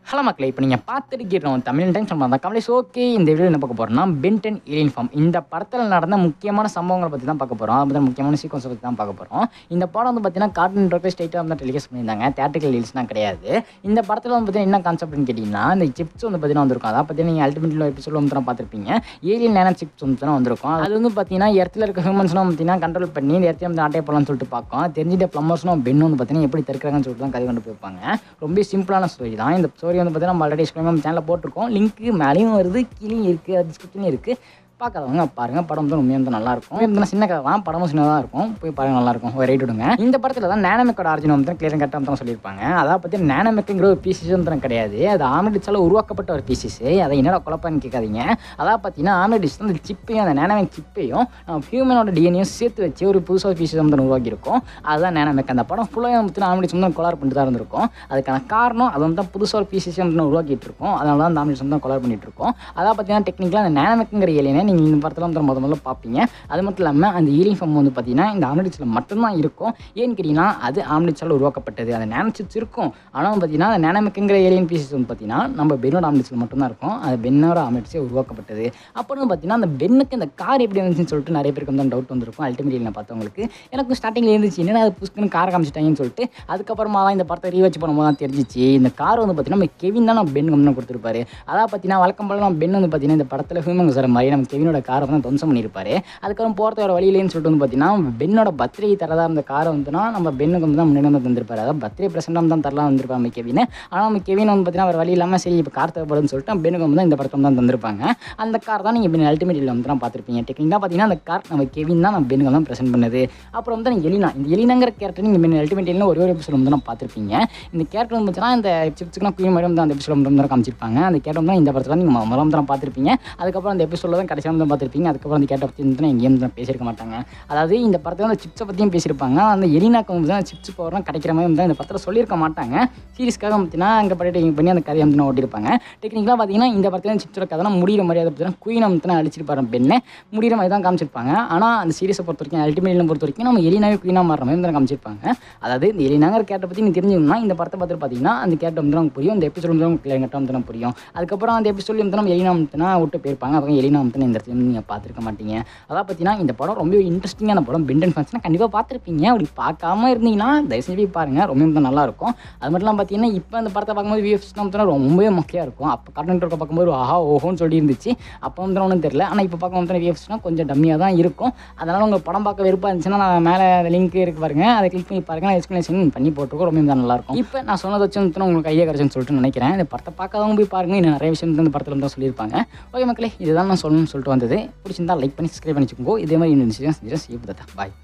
Hello மக்களே, இப்போ நீங்கள் பார்த்துருக்கிறோம் தமிழ் டைம்ஸ் நம்ம தான் கமலேஷ். ஓகே, இந்த வீடியோ என்ன பார்க்க போகிறோம்னா பென் 10 ஏலியன் ஃபார்ம். இந்த படத்தில் நடந்த முக்கியமான சம்பவங்களை பற்றி தான் பார்க்க போகிறோம். அது முக்கியமான சீக்வன்ஸை பற்றி தான் பார்க்க போகிறோம். இந்த படம் வந்து பார்த்தீங்கன்னா கார்ட்டூன் நெட்வொர்க்கில் ஸ்ட்ரைட்டாக வந்து டெலிகாஸ்ட் பண்ணியிருந்தாங்க. தியேட்டரிக்கல் ரிலீஸ்லாம் கிடையாது. இந்த படத்தில் வந்து பார்த்தீங்கன்னா என்ன கான்செப்ட்னு கேட்டிங்கன்னா, இந்த சிப்ஸ் வந்து பார்த்தீங்கன்னா வந்திருக்கும். அதான் பார்த்தீங்கன்னா நீங்கள் அல்டிமேட்டில் எபிசோட் வந்து தான் பார்த்துருப்பீங்க. ஏலியன் நேனோ சிப்ஸ் வந்து தான் வந்திருக்கும். அது வந்து பார்த்தீங்கன்னா இடத்துல இருக்க ஹியூமன்ஸ்லாம் பார்த்தீங்கன்னா கண்ட்ரோல் பண்ணி இந்த இடத்துல வந்து ஆட்டே போகலான்னு சொல்லிட்டு பார்க்கும். தெரிஞ்சிட்ட ப்ளம்பர்ஸ்னும் பென் வந்து பார்த்தீங்கன்னா எப்படி தடுக்கிறாங்கன்னு சொல்லிட்டு தான் கதை கொண்டு போய்ப்பாங்க. ரொம்ப சிம்பிளான ஸ்டோரி தான். இந்த ஸ்டோரி வந்து பார்த்தீங்கன்னா நம்ம ஆல்ரெடி நம்ம சேனலில் போட்டிருக்கோம். லிங்க்கு மேலேயும் வருது, கீழேயும் இருக்குது, டிஸ்கிரிப்ஷன்லையும் இருக்குது. பார்க்காதவங்க பாருங்கள். படம் வந்து உண்மையாக வந்து நல்லாயிருக்கும். வந்து சின்ன கதை தான், படமும் சின்னதாக இருக்கும். போய் பாருங்கள், நல்லாயிருக்கும். ஒரு ரைட் விடுங்க. இந்த படத்தில் தான் நேனோமெக்கோட ஆரிஜின் வந்து கிளியர் கரெக்டாக வந்து சொல்லியிருப்பாங்க. அதை பற்றி நேனோமெக்குங்கிற ஒரு பீசிஸ் வந்து கிடையாது. அது ஆம்லெட்ஸால் உருவாக்கப்பட்ட ஒரு பீசிஸ். அதை என்னடா குழப்பம்னு கேட்காதீங்க. அதாவது பார்த்தீங்கன்னா ஆம்லெட்ஸ் அந்த சிப்பையும் அந்த நேனோமெக் சிப்பையும் ஹியூமனோட டிஎன்ஏயும் சேர்த்து வச்சு ஒரு புதுசாக பீசிஸ் வந்து உருவாக்கியிருக்கும். அதுதான் நேனோமெக். அந்த படம் ஃபுல்லாக வந்து ஆம்லெட்ஸ் வந்து கொலார் பண்ணிட்டு தான் இருந்திருக்கும். அதுக்கான காரணம் அது வந்து புதுசாக ஒரு பீசிஸ் வந்து உருவாக்கிட்டு இருக்கும். அதனால தான் அந்த ஆம்லெட்ஸ் வந்து கொலார் பண்ணிட்டு இருக்கோம். அதாவது பார்த்தீங்கன்னா டெக்னிக்கலாக அந்த நேனோமெக்குங்கிற ஏலியனை நீங்கள் இந்த படத்தில் வந்து முதல்ல பார்ப்பீங்க. அது மட்டும் இல்லாமல் அந்த ஏலியன் ஃபார்ம் வந்து பார்த்தீங்கன்னா இந்த ஆம்லெட்ஸில் மட்டும்தான் இருக்கும். ஏன்னு கேட்டிங்கன்னா அது ஆம்லெட்ஸால் உருவாக்கப்பட்டது. அந்த நேனோ சிப்ஸ் இருக்கும். ஆனால் பார்த்தீங்கன்னா அந்த நேனோமெக்குங்கிற ஏலியன் பீசஸ் வந்து பார்த்தீங்கன்னா நம்ம பென்னோட ஆம்லெட்ஸில் மட்டும்தான் இருக்கும். அது பென்னோட ஆம்லெட்ஸே உருவாக்கப்பட்டது. அப்புறம் பார்த்தீங்கன்னா அந்த பென்னுக்கு இந்த கார் எப்படி வந்துச்சுன்னு சொல்லிட்டு நிறைய பேருக்கு வந்து டவுட் வந்திருக்கும். அல்டிமேட்லி நான் பார்த்தவங்களுக்கு எனக்கும் ஸ்டார்டிங்கில் இருந்துச்சு, என்னென்ன அது புஷ்குன்னு காரை காமிச்சிட்டாங்கன்னு சொல்லிட்டு. அதுக்கப்புறமா தான் இந்த படத்தை ரீவாச் பண்ணும்போது தான் தெரிஞ்சிச்சு இந்த கார் வந்து பார்த்தீங்கன்னா நம்ம கெவின் தான் நம்ம பென் கம்னு கொடுத்துருப்பாரு. அதாவது பார்த்தீங்கன்னா வழக்கம் போல நம்ம பென் வந்து பார்த்தீங்கன்னா இந்த படத்தில் ஹியூமன் சார் மாதிரி நம்ம கெவினோட காரை வந்து துவம்சம் பண்ணியிருப்பாரு. அதுக்கப்புறம் போகிறதோட வழியிலேன்னு சொல்லிட்டு வந்து பார்த்தீங்கன்னா பென்னோட பர்த்டே தரதா இருந்த காரை வந்துன்னா நம்ம பென்னுக்கு வந்து தான் முன்னாடி வந்து தந்திருப்பாரு. அதாவது பர்த்டே ப்ரெசென்ட்டாக தான் தரலாம் வந்திருப்பாங்க நம்ம கெவின். ஆனால் நம்ம கெவின் வந்து பார்த்தீங்கன்னா அவர் வழி இல்லாமல் சரி இப்போ கார் தேவைப்படுதுன்னு சொல்லிட்டு பென்னுக்கு வந்து தான் இந்த படத்தை தான் தந்திருப்பாங்க. அந்த கார் தான் நீங்கள் பென் அல்டிமேட்டில் வந்து தான் பார்த்துருப்பீங்க. டெக்னிக்காக பார்த்தீங்கன்னா அந்த கார் நம்ம கெவின் தான் நம்ம பென்னுக்கு தான் ப்ரெசென்ட் பண்ணுது. அப்புறம் வந்து எலினா, இந்த எலினாங்கிற கேரக்டர் நீங்கள் பென் அல்டிமேட்டில் ஒரு எபிசோட் வந்து நான் பார்த்துருப்பீங்க. இந்த கேரக்டர் வந்து பார்த்தீங்கன்னா இந்த சிப்ஸ்க்குனா குயின் மாதிரி வந்து அந்த எபிசோட் வந்து காமிச்சிருப்பாங்க. அந்த கேரக்டர் தான் இந்த படத்தில் நீங்கள் முதல்ல தான் பார்த்துருப்பீங்க. அதுக்கப்புறம் அந்த எபிசோடில் தான் கடைசியாக வந்து பார்த்துருப்பீங்க. அதுக்கப்புறம் அந்த கேரக்டர் பற்றி வந்து எங்கேயும் பேசியிருக்க மாட்டாங்க. அதாவது இந்த படத்தில் வந்து சிப்ஸை பற்றியும் பேசியிருப்பாங்க. அந்த எலினாக்கு வந்து தான் சிப்ஸ் பவர்லாம் கிடைக்கிற மாதிரி வந்து இந்த படத்தில் சொல்லியிருக்க மாட்டாங்க. சீரிஸ்க்காக பார்த்தீங்கன்னா அங்கே படிட்டு பண்ணி அந்த கதையை வந்து ஓட்டியிருப்பாங்க. டெக்னிக்கலாக பார்த்தீங்கன்னா இந்த படத்தில் சிப்ஸோட கதை முடிகிற மாதிரி அதை பார்த்தீங்கன்னா குயினை வந்து அழிச்சிருப்பாரு பெண்ணை முடிகிற மாதிரி தான் காமிச்சிருப்பாங்க. ஆனால் அந்த சீரிஸை பொறுத்த வரைக்கும் அல்டிமேட்ல பொறுத்த வரைக்கும் நம்ம எலினாவே குயினாக மாறுற மாதிரி தான் காமிச்சிருப்பாங்க. அதாவது இந்த எலினாங்கிற கேரக்டர் பற்றி நீங்கள் தெரிஞ்சுக்கணும்னா இந்த படத்தை பார்த்து பார்த்தீங்கன்னா அந்த கேரக்டர் வந்து நமக்கு புரியும். இந்த எபிசோட் வந்து உங்களுக்கு கிளியர் வந்து நமக்கு புரியும். அதுக்கப்புறம் அந்த எபிசோட் வந்து நம்ம எலினா வந்து விட்டு போயிருப்பாங்க. அவங்க எலினா வந்து இந்த இடத்துல நீங்கள் பார்த்துருக்க மாட்டீங்க. அதான் பார்த்தீங்கன்னா இந்த படம் ரொம்ப இன்ட்ரெஸ்டிங்கான படம். பென் 10 ஃபேன்ஸ்னா கண்டிப்பாக பார்த்துருப்பீங்க. அப்படி பார்க்காம இருந்தீங்கன்னா தயவு செஞ்சு போய் பாருங்கள். ரொம்ப நல்லாயிருக்கும். அது மட்டும் இல்லாமல் பார்த்தீங்கன்னா இப்போ அந்த படத்தை பார்க்கும்போது விஎஃப்எக்ஸ் வந்து ரொம்பவே மொக்கையாக இருக்கும். அப்போ கார்ட்டூன் நெட்வொர்க்கை பார்க்கும்போது ஆஹா ஓஹோன்னு சொல்லி இருந்துச்சு. அப்போ வந்து ஒன்றும் தெரியல. ஆனால் இப்போ பார்க்கும்போது விஎஃப்எக்ஸ்னால் கொஞ்சம் டம்மியாக தான் இருக்கும். அதனால் உங்கள் படம் பார்க்க வெறுப்பாக இருந்துச்சுன்னா நான் மேலே லிங்க் இருக்கு பாருங்கள், அதை கிளிக் பண்ணி பாருங்கள். நான் எக்ஸ்ப்ளனேஷன் பண்ணி போட்டுருக்கோம். ரொம்ப நல்லாயிருக்கும். இப்போ நான் சொன்னதை வச்சு வந்து உங்களுக்கு கையை கிடச்சுன்னு சொல்லிட்டு நினைக்கிறேன். இந்த படத்தை பார்க்காதவங்க போய் பாருங்கள். இன்னும் நிறைய விஷயம் இந்த படத்தில் தான் சொல்லியிருப்பாங்க. ஓகே மக்களே, இதுதான் நான் சொல்லணும்னு சொல்லிட்டு வந்தது. பிடிச்சிருந்தா லைக் பண்ணி சப்ஸ்கிரைப் பண்ணிச்சுக்கோங்க. இதே மாதிரி இன்னும் செய்ய பாய்.